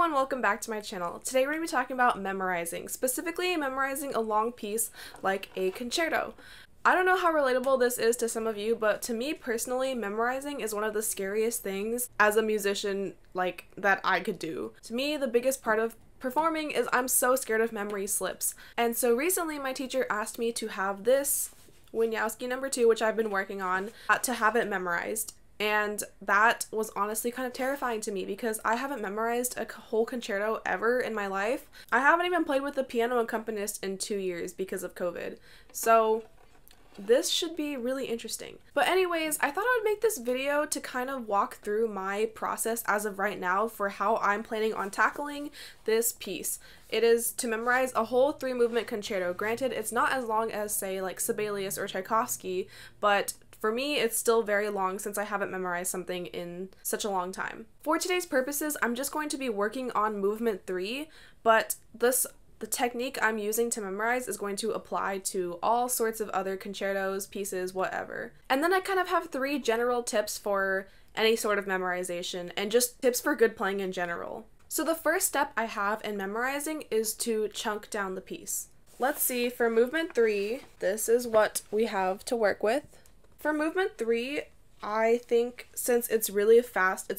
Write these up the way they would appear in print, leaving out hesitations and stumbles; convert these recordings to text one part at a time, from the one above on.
everyone, welcome back to my channel. Today we're going to be talking about memorizing, specifically memorizing a long piece like a concerto. I don't know how relatable this is to some of you, but to me personally, memorizing is one of the scariest things as a musician that I could do. To me, the biggest part of performing is I'm so scared of memory slips. And so recently my teacher asked me to have this Wieniawski No. 2, which I've been working on, to have it memorized. And that was honestly kind of terrifying to me because I haven't memorized a whole concerto ever in my life. I haven't even played with a piano accompanist in 2 years because of COVID. So this should be really interesting. But anyways, I thought I would make this video to kind of walk through my process as of right now for how I'm planning on tackling this piece. It is to memorize a whole 3-movement concerto. Granted, it's not as long as, say, like Sibelius or Tchaikovsky, but for me, it's still very long since I haven't memorized something in such a long time. For today's purposes, I'm just going to be working on movement 3, but the technique I'm using to memorize is going to apply to all sorts of other concertos, pieces, whatever. And then I kind of have 3 general tips for any sort of memorization and just tips for good playing in general. So the first step I have in memorizing is to chunk down the piece. Let's see, for movement 3, this is what we have to work with. For movement 3, I think since it's a really fast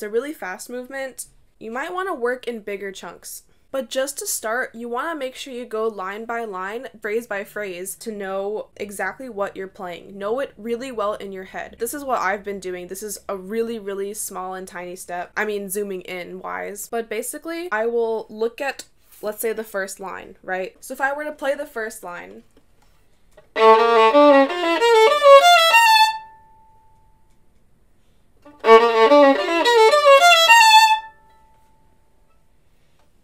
movement, you might want to work in bigger chunks. But just to start, you want to make sure you go line by line, phrase by phrase, to know exactly what you're playing. Know it really well in your head. This is what I've been doing. This is a really small and tiny step. I mean, zooming in wise. But basically, I will look at, let's say, the first line, right? So if I were to play the first line,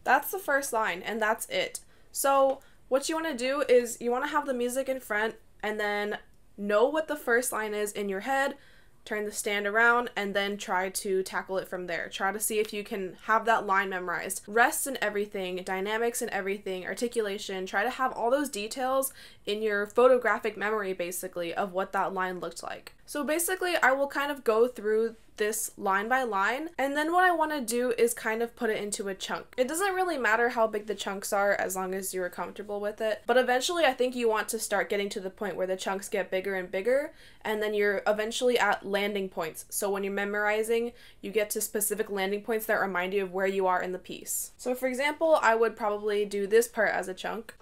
that's the first line, and that's it. So what you want to do is you want to have the music in front and then know what the first line is in your head, turn the stand around, and then try to tackle it from there. Try to see if you can have that line memorized. Rests and everything, dynamics and everything, articulation, try to have all those details in your photographic memory, basically, of what that line looked like. So basically, I will kind of go through this line by line, and then what I want to do is kind of put it into a chunk. It doesn't really matter how big the chunks are as long as you're comfortable with it, but eventually I think you want to start getting to the point where the chunks get bigger and bigger, and then you're eventually at landing points. So when you're memorizing, you get to specific landing points that remind you of where you are in the piece. So for example, I would probably do this part as a chunk.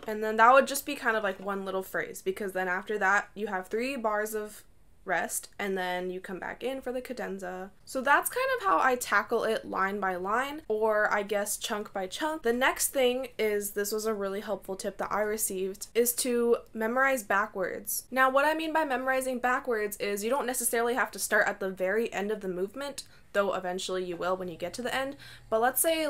And then that would just be kind of like one little phrase, because then after that you have 3 bars of rest and then you come back in for the cadenza. So that's kind of how I tackle it line by line, or I guess chunk by chunk. The next thing is, this was a really helpful tip that I received, is to memorize backwards. Now what I mean by memorizing backwards is you don't necessarily have to start at the very end of the movement, though eventually you will when you get to the end. But let's say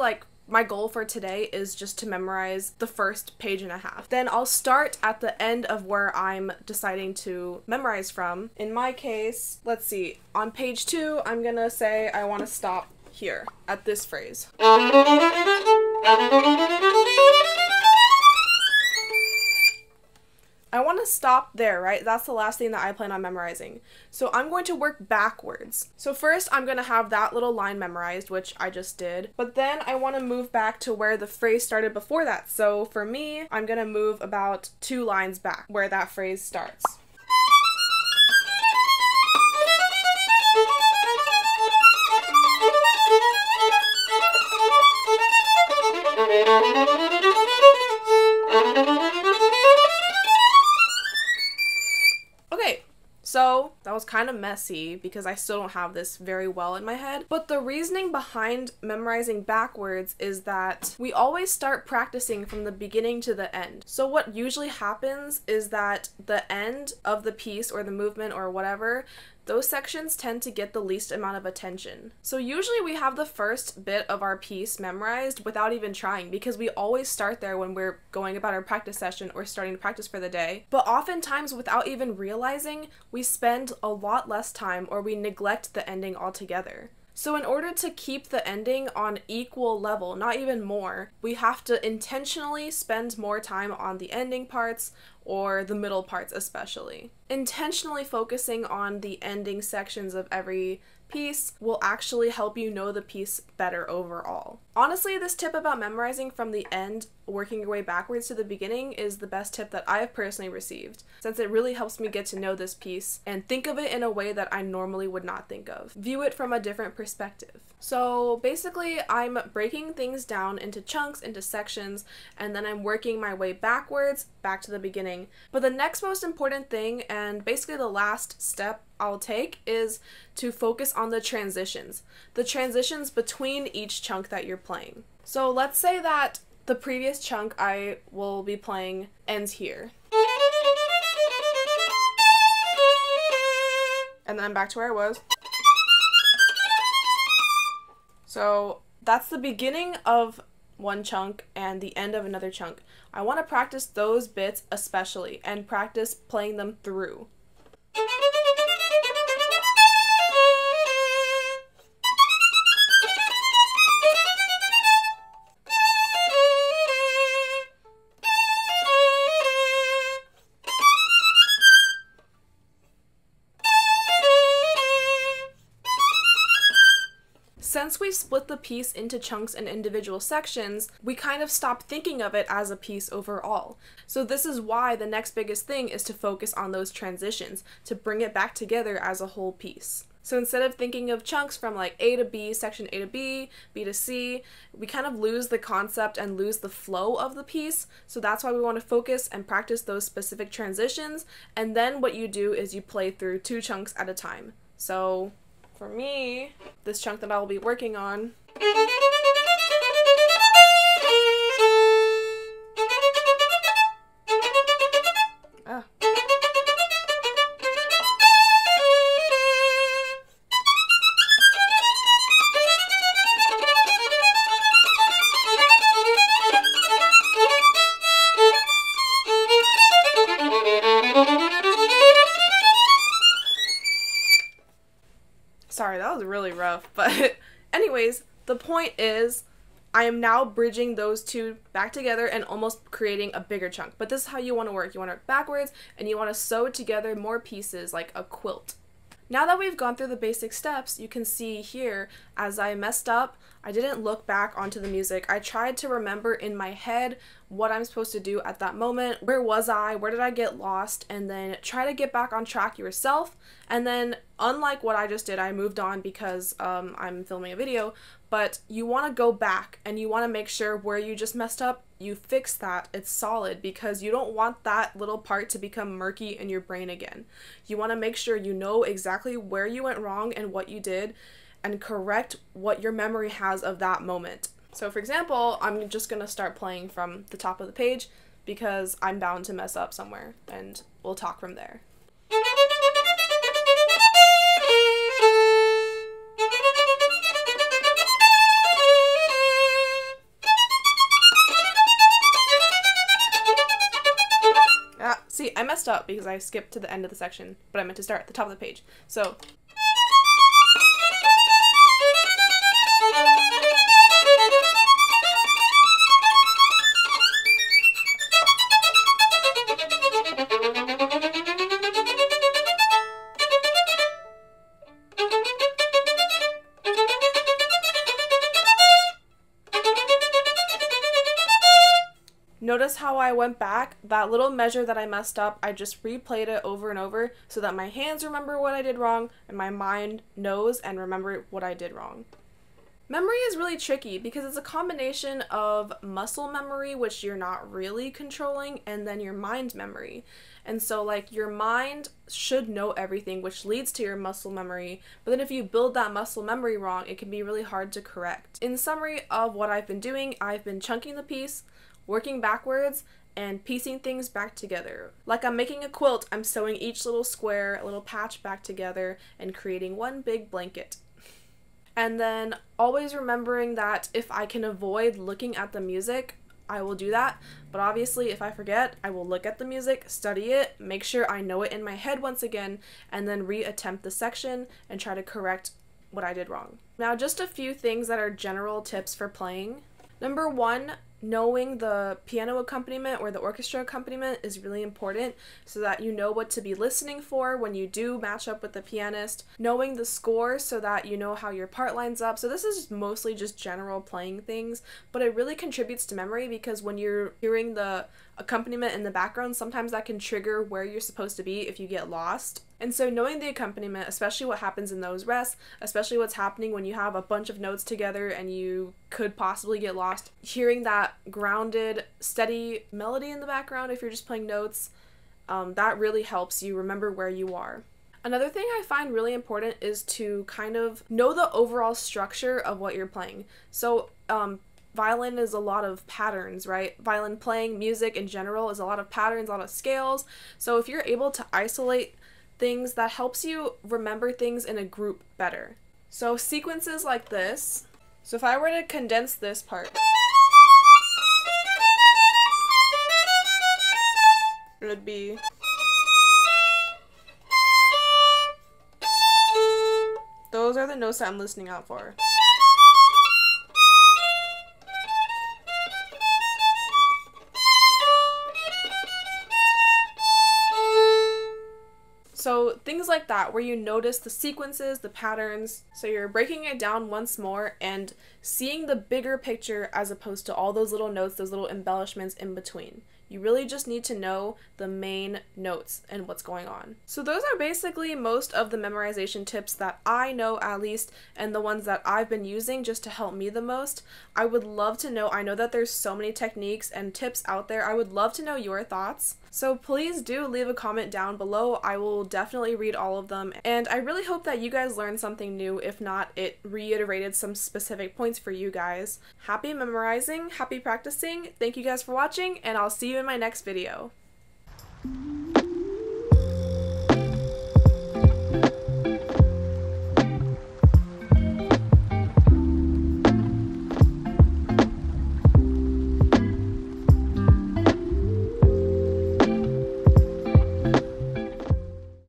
my goal for today is just to memorize the first page and a half. Then I'll start at the end of where I'm deciding to memorize from. In my case, let's see, on page 2, I'm gonna say I want to stop here at this phrase. I want to stop there, right? That's the last thing that I plan on memorizing. So I'm going to work backwards. So first I'm going to have that little line memorized, which I just did. But then I want to move back to where the phrase started before that. So for me, I'm going to move about 2 lines back where that phrase starts. So that was kind of messy because I still don't have this very well in my head. But the reasoning behind memorizing backwards is that we always start practicing from the beginning to the end. So what usually happens is that the end of the piece or the movement or whatever, those sections tend to get the least amount of attention. So usually we have the first bit of our piece memorized without even trying, because we always start there when we're going about our practice session or starting to practice for the day. But oftentimes, without even realizing, we spend a lot less time or we neglect the ending altogether. So in order to keep the ending on equal level, not even more, we have to intentionally spend more time on the ending parts or the middle parts especially. Intentionally focusing on the ending sections of every piece will actually help you know the piece better overall. Honestly, this tip about memorizing from the end, working your way backwards to the beginning, is the best tip that I have personally received, since it really helps me get to know this piece and think of it in a way that I normally would not think of. View it from a different perspective. So basically, I'm breaking things down into chunks, into sections, and then I'm working my way backwards, back to the beginning. But the next most important thing, and basically the last step I'll take, is to focus on the transitions between each chunk that you're playing. So let's say that the previous chunk I will be playing ends here. And then I'm back to where I was. So that's the beginning of one chunk and the end of another chunk. I want to practice those bits especially and practice playing them through. Since we've split the piece into chunks and individual sections, we kind of stop thinking of it as a piece overall. So this is why the next biggest thing is to focus on those transitions, to bring it back together as a whole piece. So instead of thinking of chunks from like A to B, section A to B, B to C, we kind of lose the concept and lose the flow of the piece. So that's why we want to focus and practice those specific transitions. And then what you do is you play through 2 chunks at a time. So for me, this chunk that I'll be working on Sorry, that was really rough, but anyways, the point is I am now bridging those 2 back together and almost creating a bigger chunk. But this is how you want to work. You want to work backwards and you want to sew together more pieces like a quilt. Now that we've gone through the basic steps, you can see here, as I messed up, I didn't look back onto the music. I tried to remember in my head what I'm supposed to do at that moment. Where was I? Where did I get lost? And then try to get back on track yourself. And then, unlike what I just did, I moved on because I'm filming a video, but you want to go back and you want to make sure where you just messed up, you fix that, it's solid, because you don't want that little part to become murky in your brain again. You want to make sure you know exactly where you went wrong and what you did, and correct what your memory has of that moment. So for example, I'm just going to start playing from the top of the page because I'm bound to mess up somewhere, and we'll talk from there. See, I messed up because I skipped to the end of the section, but I meant to start at the top of the page. So notice how I went back? That little measure that I messed up, I just replayed it over and over so that my hands remember what I did wrong and my mind knows and remember what I did wrong. Memory is really tricky because it's a combination of muscle memory, which you're not really controlling, and then your mind memory. And so like your mind should know everything, which leads to your muscle memory, but then if you build that muscle memory wrong, it can be really hard to correct. In summary of what I've been doing, I've been chunking the piece, working backwards, and piecing things back together. Like I'm making a quilt, I'm sewing each little square, a little patch back together, and creating one big blanket. And then always remembering that if I can avoid looking at the music, I will do that. But obviously, if I forget, I will look at the music, study it, make sure I know it in my head once again, and then reattempt the section and try to correct what I did wrong. Now, just a few things that are general tips for playing. Number one, knowing the piano accompaniment or the orchestra accompaniment is really important so that you know what to be listening for when you do match up with the pianist. Knowing the score so that you know how your part lines up. So this is mostly just general playing things, but it really contributes to memory because when you're hearing the accompaniment in the background, sometimes that can trigger where you're supposed to be if you get lost. And so knowing the accompaniment, especially what happens in those rests, especially what's happening when you have a bunch of notes together and you could possibly get lost, hearing that grounded, steady melody in the background if you're just playing notes, that really helps you remember where you are. Another thing I find really important is to kind of know the overall structure of what you're playing. So, violin is a lot of patterns, right? Violin playing, music in general is a lot of patterns, a lot of scales. So if you're able to isolate things, that helps you remember things in a group better. So sequences like this. So if I were to condense this part, it would be those are the notes that I'm listening out for. So things like that, where you notice the sequences, the patterns, so you're breaking it down once more and seeing the bigger picture as opposed to all those little notes, those little embellishments in between. You really just need to know the main notes and what's going on. So those are basically most of the memorization tips that I know, at least, and the ones that I've been using just to help me the most. I would love to know, I know that there's so many techniques and tips out there. I would love to know your thoughts. So please do leave a comment down below. I will definitely read all of them. And I really hope that you guys learned something new. If not, it reiterated some specific points for you guys. Happy memorizing, happy practicing. Thank you guys for watching, and I'll see you in my next video.